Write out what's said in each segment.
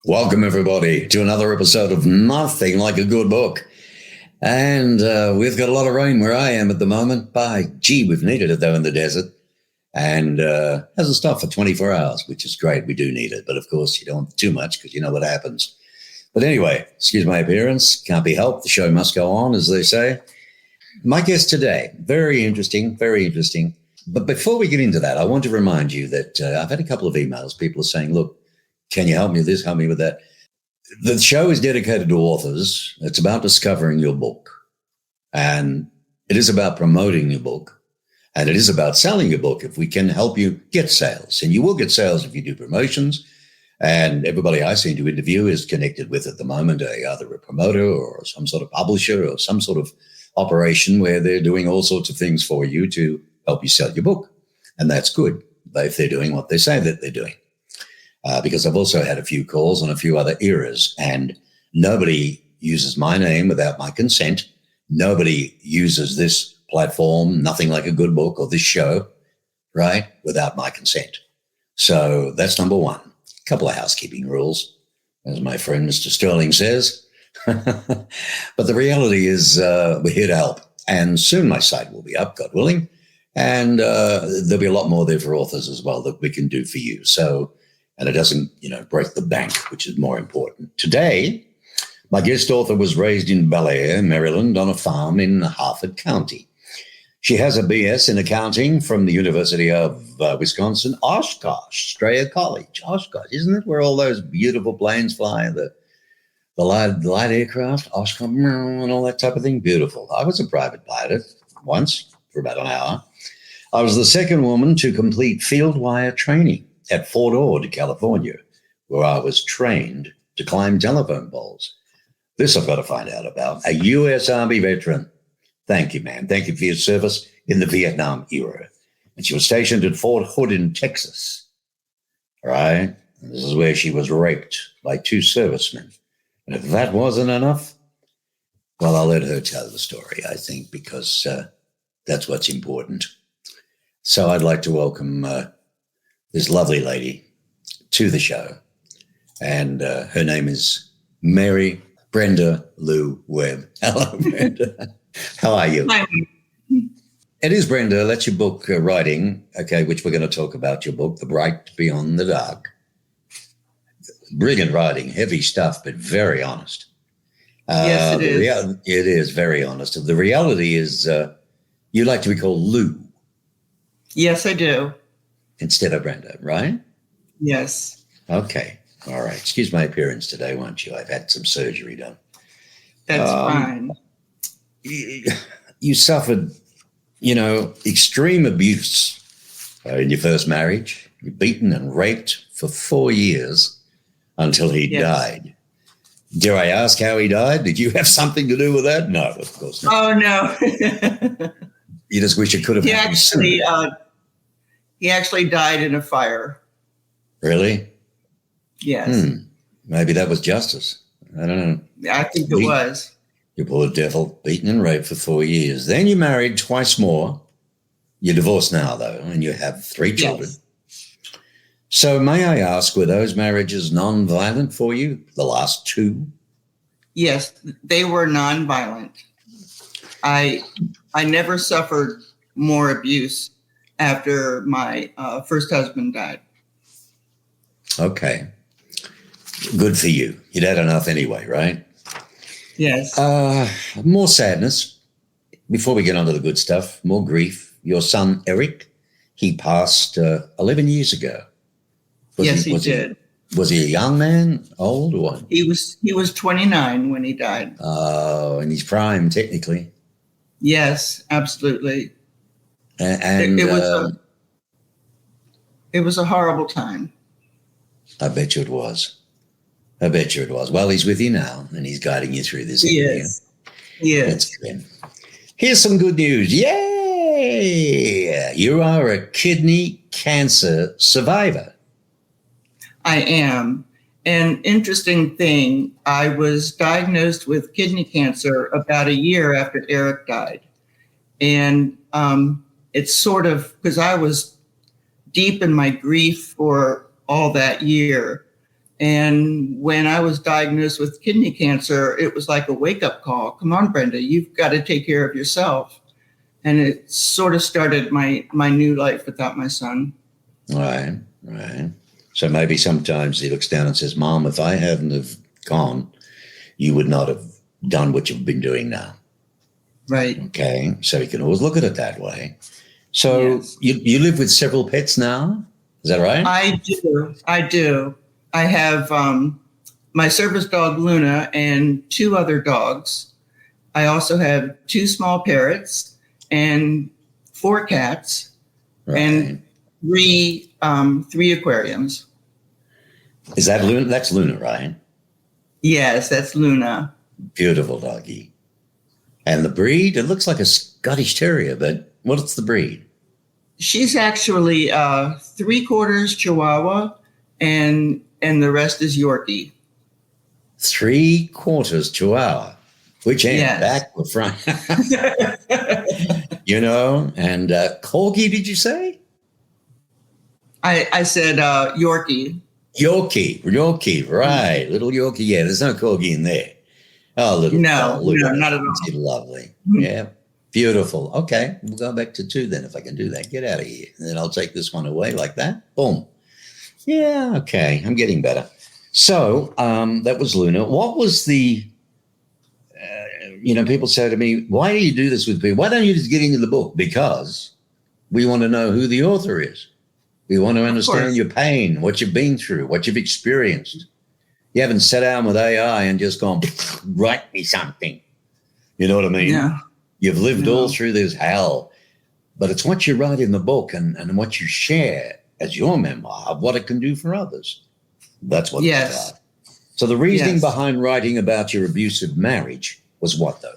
Welcome, everybody, to another episode of Nothing Like a Good Book. And we've got a lot of rain where I am at the moment. By gee, we've needed it, though, in the desert. And hasn't stopped for 24 hours, which is great. We do need it. But, of course, you don't want too much because you know what happens. But anyway, excuse my appearance. Can't be helped. The show must go on, as they say. My guest today, very interesting, very interesting. But before we get into that, I want to remind you that I've had a couple of emails. People are saying, look, can you help me with this, help me with that? The show is dedicated to authors. It's about discovering your book. And it is about promoting your book. And it is about selling your book if we can help you get sales. And you will get sales if you do promotions. And everybody I seem to interview is connected with at the moment, either a promoter or some sort of publisher or some sort of operation where they're doing all sorts of things for you to help you sell your book. And that's good if they're doing what they say that they're doing. Because I've also had a few calls on a few other eras, and nobody uses my name without my consent. Nobody uses this platform, Nothing Like a Good Book, or this show, right, without my consent. So that's number one. A couple of housekeeping rules, as my friend Mr. Sterling says. But the reality is we're here to help. And soon my site will be up, God willing. And there'll be a lot more there for authors as well that we can do for you. And it doesn't, break the bank, which is more important. Today, my guest author was raised in Bel Air, Maryland, on a farm in Harford County. She has a BS in accounting from the University of Wisconsin, Oshkosh, Strayer College. Oshkosh, isn't it where all those beautiful planes fly, the light aircraft, Oshkosh, and all that type of thing? Beautiful. I was a private pilot once for about an hour. I was the second woman to complete field wire training at Fort Ord, California, where I was trained to climb telephone poles. This I've got to find out about. A U.S. Army veteran. Thank you, ma'am. Thank you for your service in the Vietnam era. And she was stationed at Fort Hood in Texas. All right? And this is where she was raped by two servicemen. And if that wasn't enough, well, I'll let her tell the story, I think, because that's what's important. So I'd like to welcome this lovely lady to the show. And her name is Brenda Lou Webb. Hello, Brenda. How are you? Hi. It is, Brenda. That's your book, writing, okay, which we're going to talk about, your book, The Bright Beyond the Dark. Brilliant writing, heavy stuff, but very honest. Yes, it is. It is very honest. The reality is you like to be called Lou. Yes, I do. Instead of Brenda, right? Yes. Okay. All right. Excuse my appearance today, won't you? I've had some surgery done. That's fine. You suffered, extreme abuse in your first marriage. You're beaten and raped for 4 years until he died. Dare I ask how he died? Did you have something to do with that? No, of course not. Oh, no. You just wish it could have happened sooner. He actually died in a fire. Really? Yes. Maybe that was justice. I don't know. I think it was. You poor devil, beaten and raped for 4 years. Then you married twice more. You're divorced now, though, and you have 3 children. Yes. So may I ask, were those marriages non-violent for you, the last 2? Yes, they were non-violent. I never suffered more abuse after my first husband died. Okay. Good for you. You'd had enough anyway, right? Yes. More sadness. Before we get on to the good stuff, more grief. Your son, Eric, he passed 11 years ago. He did. Was he a young man, old, or what? He was 29 when he died. Oh, in his prime, technically. Yes, absolutely. And it was a horrible time. I bet you it was. Well, he's with you now, and he's guiding you through this. Yes. That's good. Here's some good news. Yay! You are a kidney cancer survivor. I am. An interesting thing, I was diagnosed with kidney cancer about a year after Eric died. And it's sort of because I was deep in my grief for all that year. And when I was diagnosed with kidney cancer, it was like a wake-up call. Come on, Brenda, you've got to take care of yourself. And it sort of started my new life without my son. Right. So maybe sometimes he looks down and says, Mom, if I hadn't have gone, you would not have done what you've been doing now. Right. Okay. So you can always look at it that way. So Yes. you live with several pets now? Is that right? I do. I have my service dog, Luna, and 2 other dogs. I also have 2 small parrots and 4 cats and 3 aquariums. Is that Luna? That's Luna, right? Yes, that's Luna. Beautiful doggy. And the breed, it looks like a Scottish Terrier, but what's the breed? She's actually 3/4 Chihuahua, and the rest is Yorkie. 3/4 Chihuahua. Which end? Yes. Back or front? And Corgi, did you say? I said Yorkie. Yorkie, right. Little Yorkie. Yeah, there's no Corgi in there. Oh, little. No, not at all. She's lovely. Yeah, beautiful. Okay, we'll go back to 2 then if I can do that. Get out of here. And then I'll take this one away like that. Boom. Yeah, okay. I'm getting better. So that was Luna. What was the, people say to me, why do you do this with people? Why don't you just get into the book? Because we want to know who the author is. We want to understand your pain, what you've been through, what you've experienced. You haven't sat down with AI and just gone, write me something. You know what I mean? Yeah. You've lived all through this hell. But it's what you write in the book and what you share as your memoir of what it can do for others. That's what it's about. So the reasoning behind writing about your abusive marriage was what, though?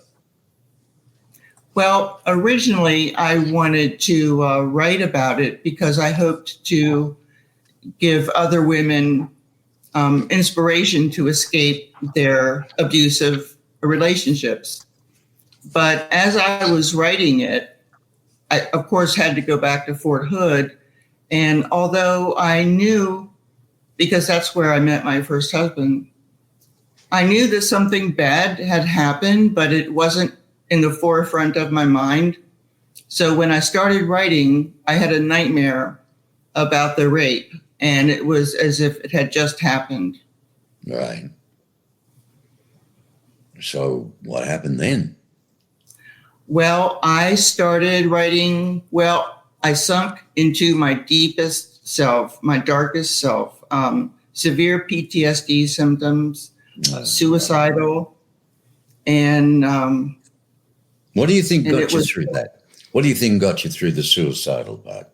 Well, originally I wanted to write about it because I hoped to give other women inspiration to escape their abusive relationships. But as I was writing it, I, of course, had to go back to Fort Hood. And although I knew, because that's where I met my first husband, I knew that something bad had happened, but it wasn't in the forefront of my mind. So when I started writing, I had a nightmare about the rape, and it was as if it had just happened. Right. So what happened then? Well, I started writing, I sunk into my deepest self, my darkest self, severe PTSD symptoms, suicidal, and what do you think got you through that? What do you think got you through the suicidal part?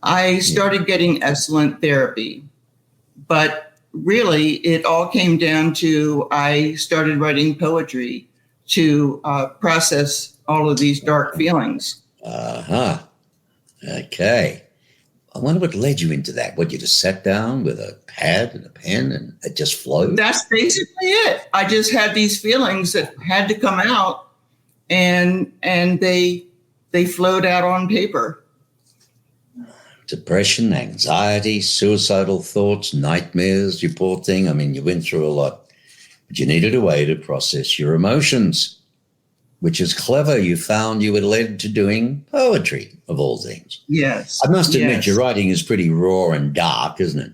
I started getting excellent therapy, but really it all came down to I started writing poetry to process all of these dark feelings. Okay. I wonder what led you into that. What, you just sat down with a pad and a pen and it just flowed? That's basically it. I just had these feelings that had to come out, and they flowed out on paper. Depression, anxiety, suicidal thoughts, nightmares, you poor thing. I mean, you went through a lot, but you needed a way to process your emotions, which is clever. You found you were led to doing poetry, of all things. Yes. I must admit, your writing is pretty raw and dark, isn't it?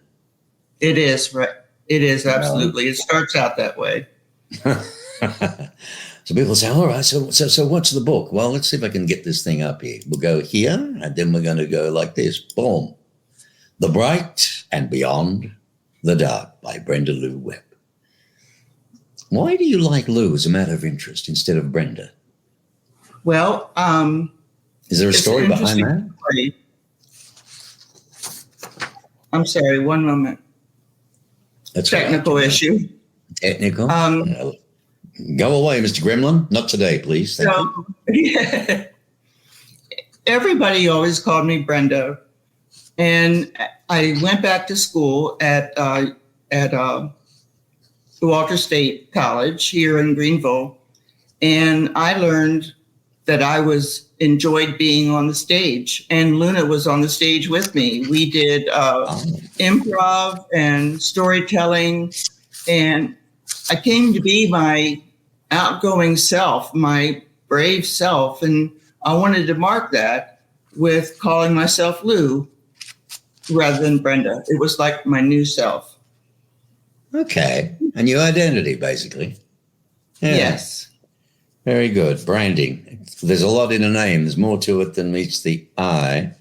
It is, right? It is, absolutely. It starts out that way. So people say, all right, so what's the book? Well, let's see if I can get this thing up here. We'll go here, and then we're going to go like this. Boom. The Bright and Beyond the Dark by Brenda Lou Webb. Why do you like Lou as a matter of interest instead of Brenda? Well, is there a story behind that? Story. I'm sorry, one moment. That's technical issue. Technical? Go away, Mr. Gremlin. Not today, please. Thank you. Everybody always called me Brenda. And I went back to school at Walter State College here in Greenville, and I learned that I enjoyed being on the stage, and Luna was on the stage with me. We did improv and storytelling, and I came to be my outgoing self, my brave self, and I wanted to mark that with calling myself Lou rather than Brenda. It was like my new self. Okay. A new identity, basically. Yeah. Yes. Very good. Branding. There's a lot in a name. There's more to it than meets the eye.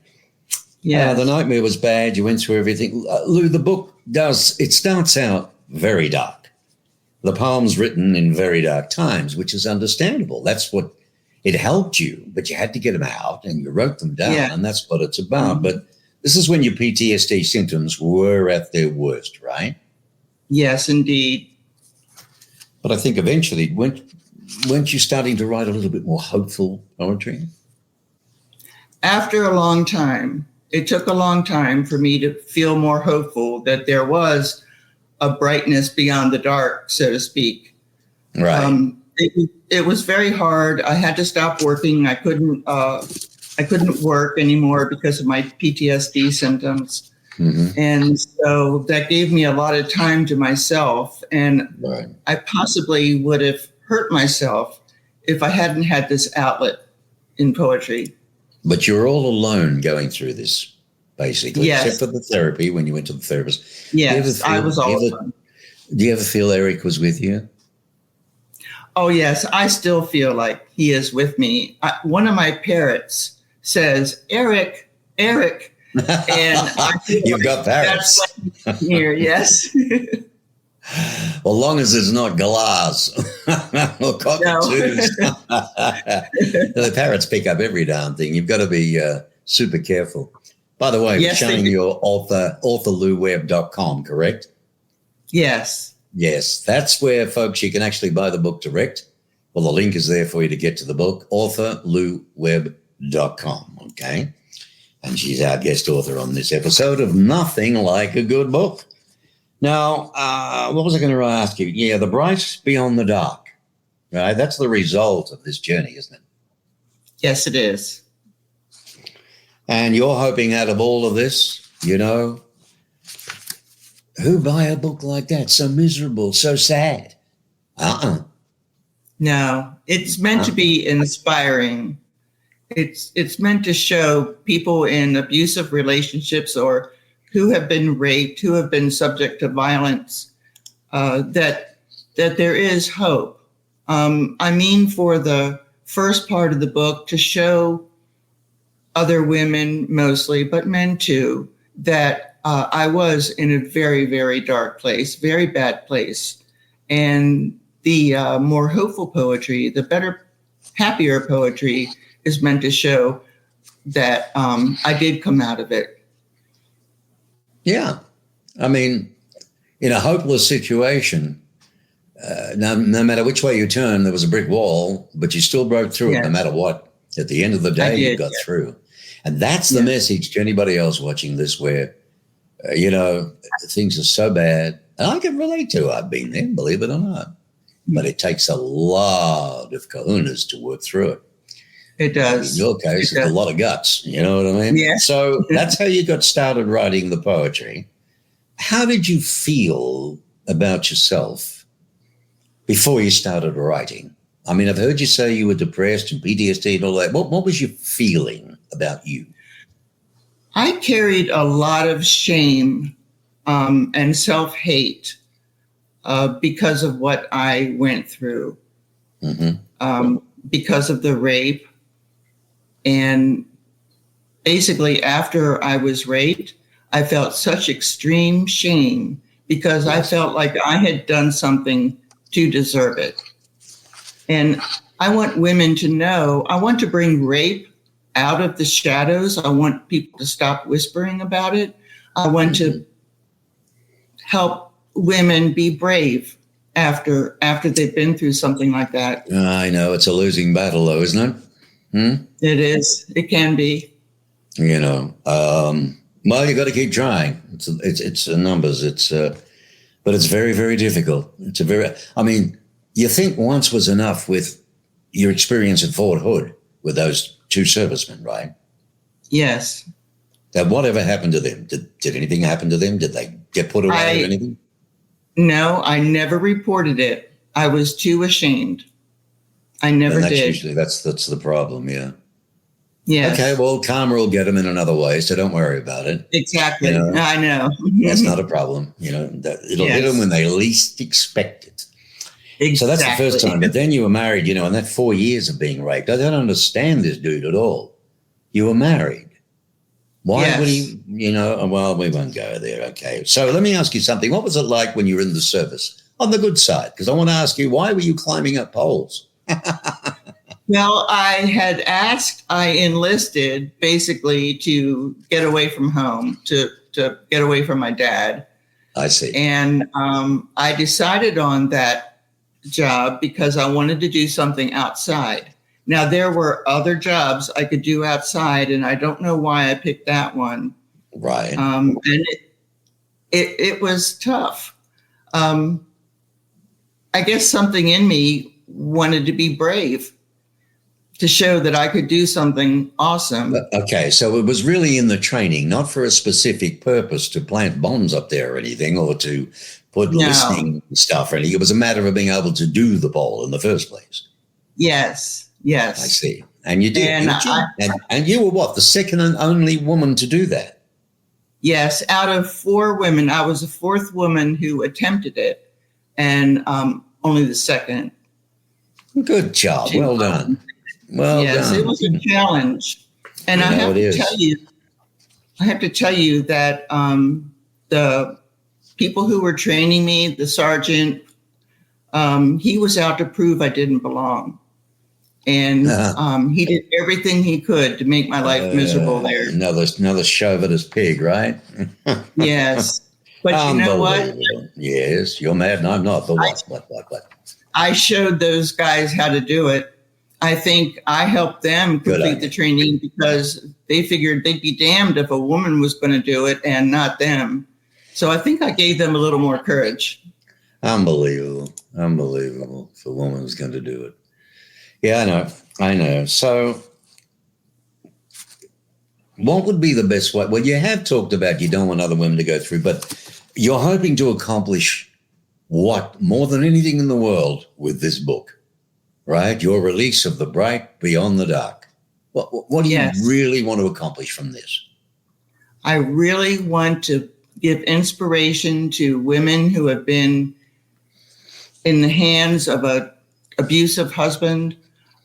Yeah. The nightmare was bad. You went through everything. Lou, the book it starts out very dark. The poem's written in very dark times, which is understandable. That's what it helped you, but you had to get them out and you wrote them down, and that's what it's about. Mm-hmm. But this is when your PTSD symptoms were at their worst, right? Yes, indeed. But I think eventually, weren't you starting to write a little bit more hopeful poetry? After a long time, it took a long time for me to feel more hopeful that there was a brightness beyond the dark, so to speak. Right. It was very hard. I had to stop working. I couldn't work anymore because of my PTSD symptoms. Mm-hmm. And so that gave me a lot of time to myself. And right. I possibly would have hurt myself if I hadn't had this outlet in poetry. But you're all alone going through this, basically, yes. Except for the therapy when you went to the therapist. Yes, I was all alone. Do you ever feel Eric was with you? Oh, yes. I still feel like he is with me. One of my parrots says, Eric. And I feel You've got parrots. That's here, yes. Well, long as it's not glass or cockatoos. No. The parrots pick up every damn thing. You've got to be super careful. By the way, yes, showing your authorlouwebb.com, correct? Yes. Yes, that's where, folks, you can actually buy the book direct. Well, the link is there for you to get to the book, authorlouwebb.com, okay? And she's our guest author on this episode of Nothing Like a Good Book. Now, what was I going to ask you? Yeah, the bright beyond the dark, right? That's the result of this journey, isn't it? Yes, it is. And you're hoping out of all of this, who buy a book like that? So miserable, so sad. No, it's meant to be inspiring. It's meant to show people in abusive relationships or who have been raped, who have been subject to violence, that there is hope. I mean, for the first part of the book, to show other women mostly, but men too, that I was in a very, very dark place, very bad place. And the more hopeful poetry, the better, happier poetry is meant to show that I did come out of it. Yeah. I mean, in a hopeless situation, no matter which way you turn, there was a brick wall, but you still broke through it no matter what. At the end of the day, you got through. And that's the message to anybody else watching this where, things are so bad. And I can relate to it. I've been there, believe it or not. But it takes a lot of kahunas to work through it. It does. In your case, it's a lot of guts. You know what I mean? Yeah. So that's how you got started writing the poetry. How did you feel about yourself before you started writing? I mean, I've heard you say you were depressed and PTSD and all that. What was your feeling about you? I carried a lot of shame and self-hate because of what I went through, because of the rape. And basically, after I was raped, I felt such extreme shame because I felt like I had done something to deserve it. And I want women to know, I want to bring rape out of the shadows. I want people to stop whispering about it. I want to help women be brave after they've been through something like that. I know it's a losing battle, though, isn't it? It is. It can be. Well, you got to keep trying. It's numbers. But it's very, very difficult. I mean, you think once was enough with your experience at Fort Hood with those two servicemen, right? Yes. That whatever happened to them? Did anything happen to them? Did they get put away or anything? No, I never reported it. I was too ashamed. I never did. Usually that's the problem, yeah. Yes. Okay, well, karma will get them in another way, so don't worry about it. Exactly. I know. That's not a problem. It'll hit them when they least expect it. Exactly. So that's the first time. But then you were married, and that 4 years of being raped. I don't understand this dude at all. You were married. Why would he, well, we won't go there. Okay. So let me ask you something. What was it like when you were in the service? On the good side, because I want to ask you, why were you climbing up poles? Well, I enlisted basically to get away from home, to get away from my dad. I see. And I decided on that job because I wanted to do something outside. Now, there were other jobs I could do outside, and I don't know why I picked that one. Right. And it was tough. I guess something in me wanted to be brave, to show that I could do something awesome. Okay, so it was really in the training, not for a specific purpose to plant bombs up there or anything, or to put listening stuff or anything. It was a matter of being able to do the pole in the first place. Yes. I see. And you did. And, and you were what? The second and only woman to do that? Yes. Out of 4 women, I was the 4th woman who attempted it, and only the second. Good job. Well done. Well yes, done. It was a challenge. And I have to tell you that the people who were training me, the sergeant, he was out to prove I didn't belong. And he did everything he could to make my life miserable there. Another chauvinist pig, right? Yes. But you know what? Yes, you're mad and I'm not. But what? I showed those guys how to do it. I think I helped them complete the training because they figured they'd be damned if a woman was going to do it and not them. So I think I gave them a little more courage. Unbelievable. If a woman was going to do it. Yeah, I know. So what would be the best way? Well, you have talked about you don't want other women to go through, but you're hoping to accomplish what more than anything in the world with this book? Right? Your release of the bright beyond the dark. What do you really want to accomplish from this? I really want to give inspiration to women who have been in the hands of an abusive husband.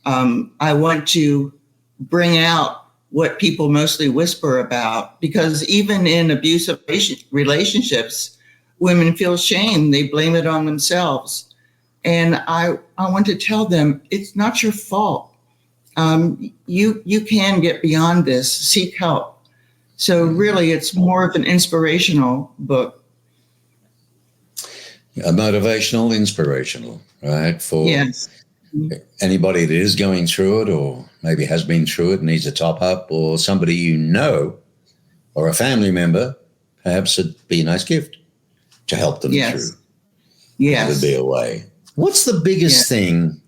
I want to bring out what people mostly whisper about, because even in abusive relationships, women feel shame. They blame it on themselves. And I want to tell them it's not your fault. You can get beyond this. Seek help. So really, it's more of an inspirational book. A motivational, inspirational, right? For anybody that is going through it, or maybe has been through it and needs a top up, or somebody you know, or a family member, perhaps it'd be a nice gift to help them through. Yes. There'd be a way. What's the biggest thing?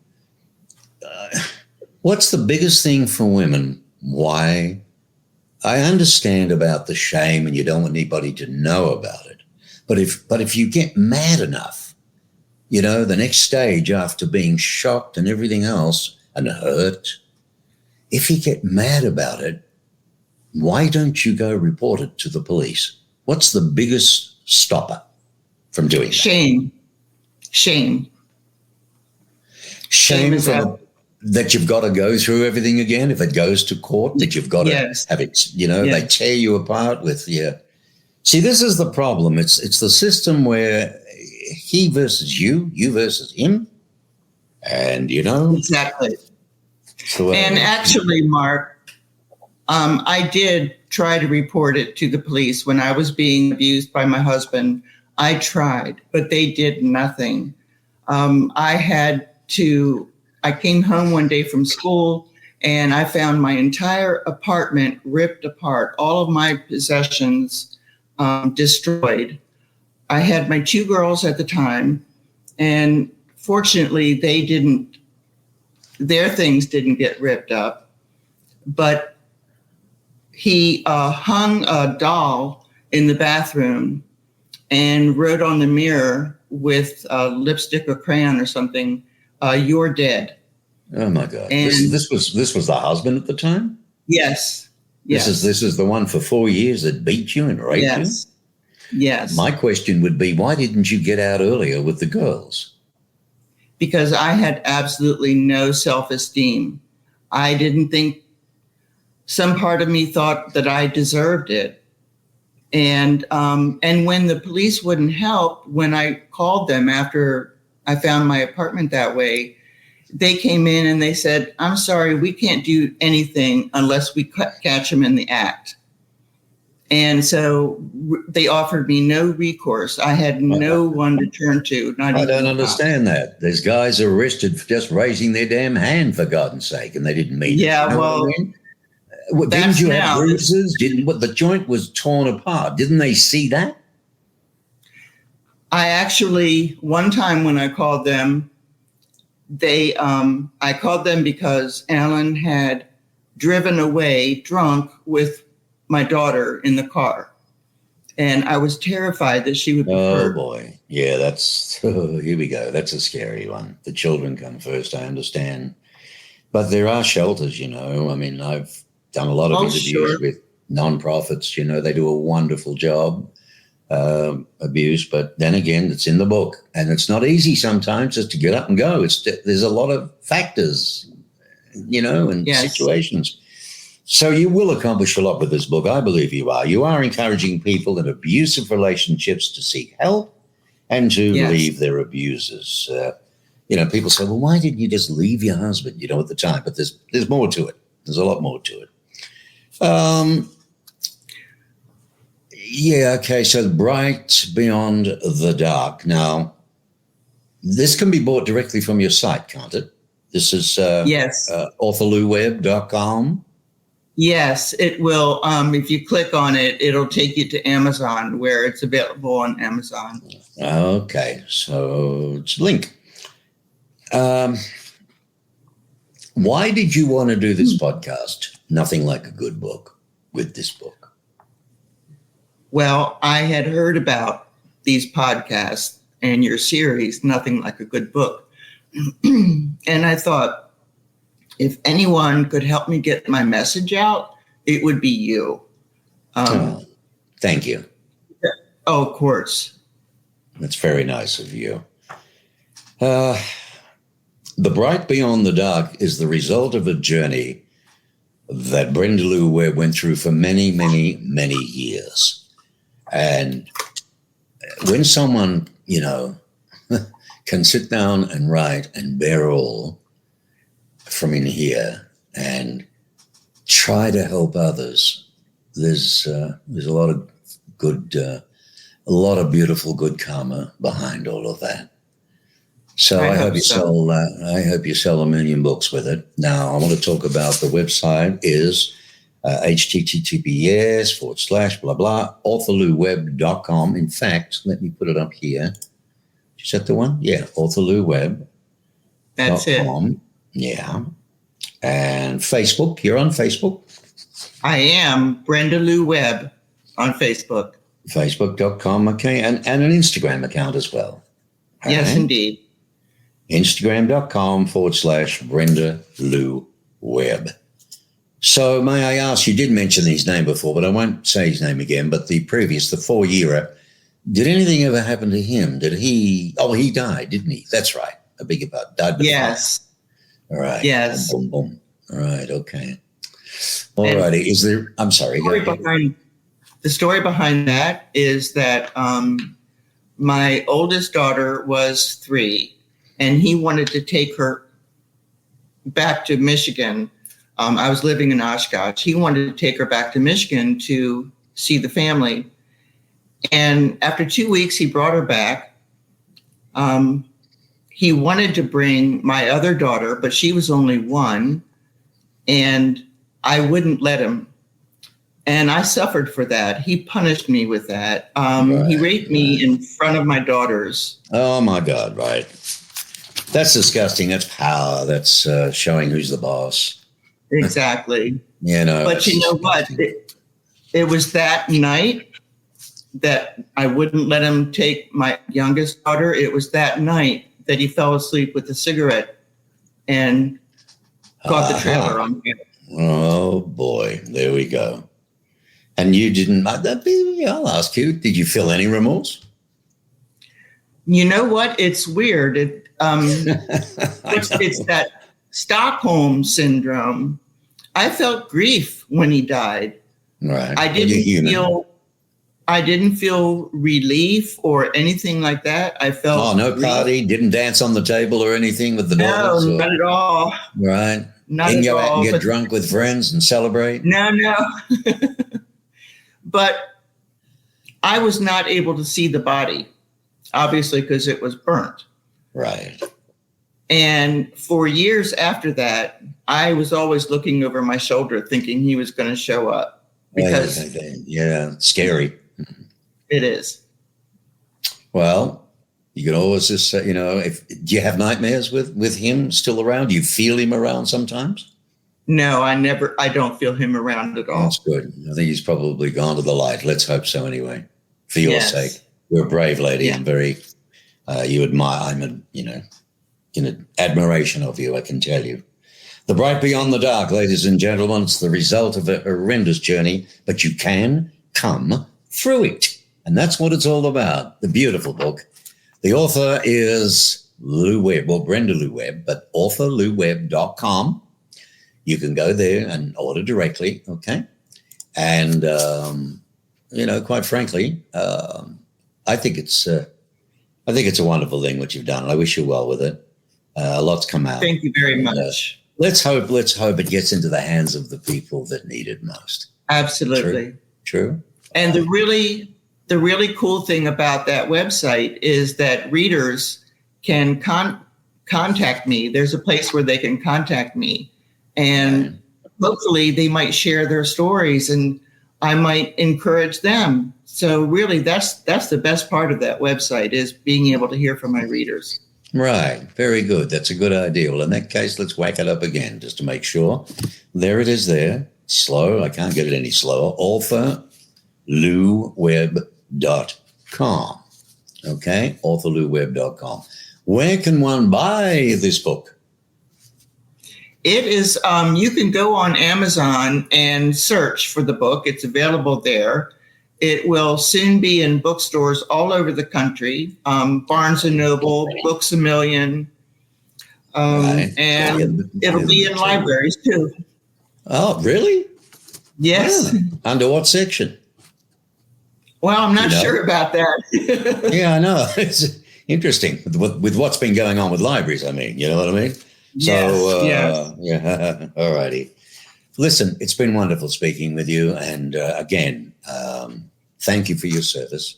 What's the biggest thing for women? Why? I understand about the shame and you don't want anybody to know about it. But if you get mad enough, the next stage after being shocked and everything else and hurt, if you get mad about it, why don't you go report it to the police? What's the biggest stopper from doing that? Shame that you've got to go through everything again. If it goes to court, that you've got to have it, they tear you apart with See, this is the problem. It's the system where he versus you versus him. And, Exactly. And actually, Mark, I did try to report it to the police when I was being abused by my husband. I tried, but they did nothing. I came home one day from school and I found my entire apartment ripped apart, all of my possessions destroyed. I had my 2 girls at the time, and fortunately their things didn't get ripped up, but he hung a doll in the bathroom and wrote on the mirror with lipstick or crayon or something, "You're dead." Oh my God! And This was the husband at the time. yes, yes, This is the one for 4 years that beat you and raped you. Yes. My question would be, why didn't you get out earlier with the girls? Because I had absolutely no self-esteem. I didn't think, some part of me thought that I deserved it. And when the police wouldn't help, when I called them after I found my apartment that way, they came in and they said, "I'm sorry, we can't do anything unless we catch him in the act." And so they offered me no recourse. I had no one to turn to. I don't understand that. There's guys arrested for just raising their damn hand, for God's sake, and they didn't mean it. Yeah, You know well, what I mean? Didn't you have bruises? The joint was torn apart. Didn't they see that? I actually, one time when I called them, I called them because Alan had driven away drunk with my daughter in the car. And I was terrified that she would be hurt. Oh boy. Yeah, here we go. That's a scary one. The children come first, I understand. But there are shelters, you know. I mean, I've done a lot of interviews with nonprofits, you know, they do a wonderful job, abuse, but then again, it's in the book. And it's not easy sometimes just to get up and go. There's a lot of factors, you know, and situations. So you will accomplish a lot with this book. I believe you are. You are encouraging people in abusive relationships to seek help and to leave their abusers. You know, people say, well, why didn't you just leave your husband, you know, at the time? But there's more to it. There's a lot more to it. Yeah, okay, so Bright Beyond the Dark. Now, this can be bought directly from your site, can't it? This is authorlouwebb.com. Yes, it will. If you click on it, it'll take you to Amazon, where it's available on Amazon. Okay, so it's a link. Why did you want to do this podcast, Nothing Like a Good Book, with this book? Well, I had heard about these podcasts and your series, Nothing Like a Good Book. And I thought, if anyone could help me get my message out, it would be you. Thank you. Oh, of course. That's very nice of you. The Bright Beyond the Dark is the result of a journey that Brenda Lou Webb went through for many, many, many years. And when someone, you know, can sit down and write and bear all from in here and try to help others, there's a lot of good, a lot of beautiful good karma behind all of that. So I hope you sell. I hope you sell 1 million books with it. Now I want to talk about the website is https://authorlouwebb.com. In fact, let me put it up here. Is that the one? Yeah, authorlouwebb.com. That's it. Yeah. And Facebook. You're on Facebook? I am Brenda Lou Webb on Facebook. Facebook.com. Okay. And an Instagram account as well. Yes, indeed. Instagram.com/Brenda Lou Webb. So may I ask, you did mention his name before, but I won't say his name again, but the 4-year, did anything ever happen to him? He died, didn't he? That's right. I beg your pardon. Died before. Yes. All right. Yes. Boom, boom, boom. All right. Okay. All righty. I'm sorry. The story behind that is that my oldest daughter was 3, and he wanted to take her back to Michigan. I was living in Oshkosh. He wanted to take her back to Michigan to see the family. And after 2 weeks, he brought her back. He wanted to bring my other daughter, but she was only 1. and I wouldn't let him. And I suffered for that. He punished me with that. He raped me in front of my daughters. Oh, my God, right. That's disgusting. That's power. That's showing who's the boss. Exactly. But you know what? It was that night that I wouldn't let him take my youngest daughter. It was that night that he fell asleep with a cigarette and caught the trailer on him. Oh, boy. There we go. And you didn't, I'll ask you, did you feel any remorse? You know what? It's weird. It's that Stockholm syndrome. I felt grief when he died. Right. I didn't feel relief or anything like that. I felt no grief. Party, didn't dance on the table or anything with the daughters? No, not at all. Right. Not didn't at go all. Out and get drunk with friends and celebrate? No. But I was not able to see the body, obviously, because it was burnt. Right. And for years after that, I was always looking over my shoulder thinking he was going to show up. Because scary. It is. Well, you can always just say, do you have nightmares with him still around? Do you feel him around sometimes? No, I don't feel him around at all. That's good. I think he's probably gone to the light. Let's hope so anyway, for your sake. You're a brave lady and very, you admire, I'm in admiration of you, I can tell you. The bright beyond the dark, ladies and gentlemen, it's the result of a horrendous journey, but you can come through it. And that's what it's all about, the beautiful book. The author is Lou Webb, Brenda Lou Webb, but authorlouwebb.com. You can go there and order directly, okay? And, quite frankly, I think it's a wonderful thing what you've done. I wish you well with it. A lot's come out. Thank you very much. Let's hope it gets into the hands of the people that need it most. Absolutely. True. And the really cool thing about that website is that readers can contact me. There's a place where they can contact me. And hopefully they might share their stories and I might encourage them. So really that's the best part of that website is being able to hear from my readers. Right. Very good. That's a good idea. Well, in that case, let's whack it up again just to make sure. There it is there. Slow. I can't get it any slower. authorlouwebb.com. Okay. authorlouwebb.com. Where can one buy this book? It is, you can go on Amazon and search for the book. It's available there. It will soon be in bookstores all over the country, Barnes & Noble, Books A Million, and it'll be in libraries too. Oh, really? Yes. Yeah. Under what section? Well, I'm not sure about that. Yeah, I know. It's interesting with what's been going on with libraries, I mean, you know what I mean? Yes. Yeah. All righty. Listen, it's been wonderful speaking with you. And again, thank you for your service.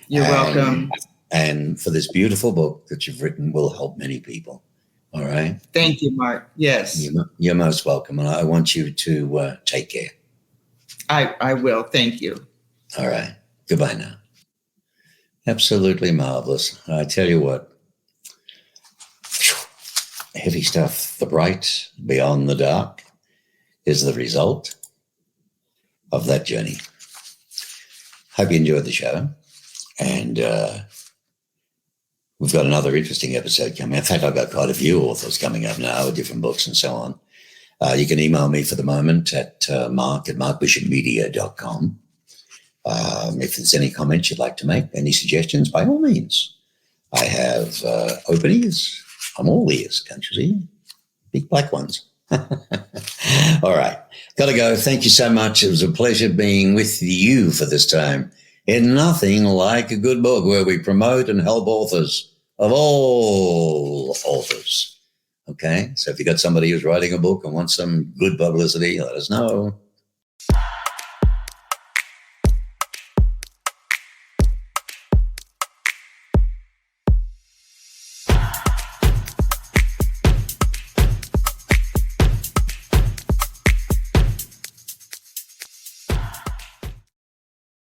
You're welcome. And for this beautiful book that you've written will help many people. All right. Thank you, Mark. Yes. You're most welcome. And I want you to take care. I will. Thank you. All right. Goodbye now. Absolutely marvelous. I tell you what. Heavy stuff. The bright beyond the dark is the result of that journey. Hope you enjoyed the show. And we've got another interesting episode coming. In fact, I've got quite a few authors coming up now with different books and so on. You can email me for the moment at mark@markbishopmedia.com. If there's any comments you'd like to make, any suggestions, by all means. I have open ears. I'm all ears, can't you see? Big black ones. All right. Got to go. Thank you so much. It was a pleasure being with you for this time. In Nothing Like a Good Book, where we promote and help authors of all authors. Okay? So if you got somebody who's writing a book and wants some good publicity, let us know.